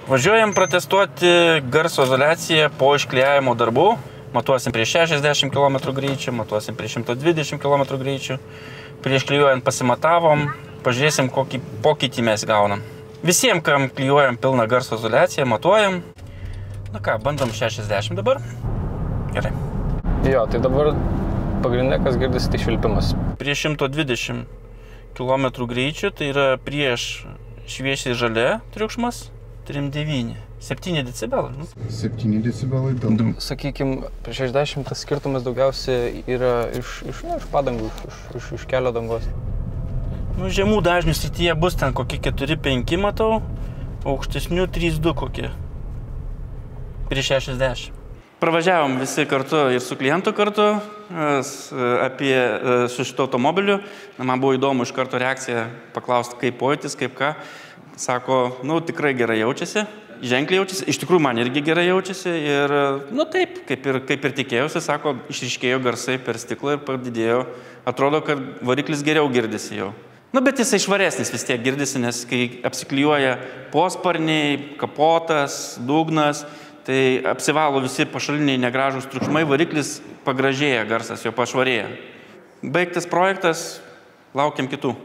Važiuojam protestuoti garso izoliaciją po išklijavimo darbų. Matuosim prie 60 km greičių, matuosim prie 120 km greičių. Prieš klijuojant pasimatavom, pažiūrėsim, kokį pokytį mes gaunam. Visiems, kam klijuojam pilną garso izoliaciją, matuojam. Na ką, bandom 60 dabar. Gerai. Jo, tai dabar pagrindinė, kas girdisi, tai švilpimas. Prie 120 km greičių, tai yra prieš šviesiai žalia triukšmas, 3,9. 7 decibelai. 7 decibelai daug. Sakykime, prieš 60 tas skirtumas daugiausiai yra iš padangų, iš kelio dangos. Nu, žemų dažnių srityje bus ten kokie 4-5 matau, aukštesnių 3-2 kokie. Prieš 60. Pravažiavom visi kartu ir su klientu kartu su šito automobiliu. Man buvo įdomu iš karto reakcija paklausti, kaip pojūtis, kaip ką. Sako, nu tikrai gerai jaučiasi, ženkliai jaučiasi, iš tikrųjų man irgi gerai jaučiasi ir, nu taip, kaip ir tikėjausi, sako, išryškėjo garsai per stiklą ir padidėjo, atrodo, kad variklis geriau girdisi jau. Nu, bet jisai švaresnis vis tiek girdisi, nes kai apsiklijuoja posparniai, kapotas, dugnas, tai apsivalo visi pašaliniai negražūs triukšmai, variklis pagražėja garsas, jo pašvarėja. Baigtas projektas, laukiam kitų.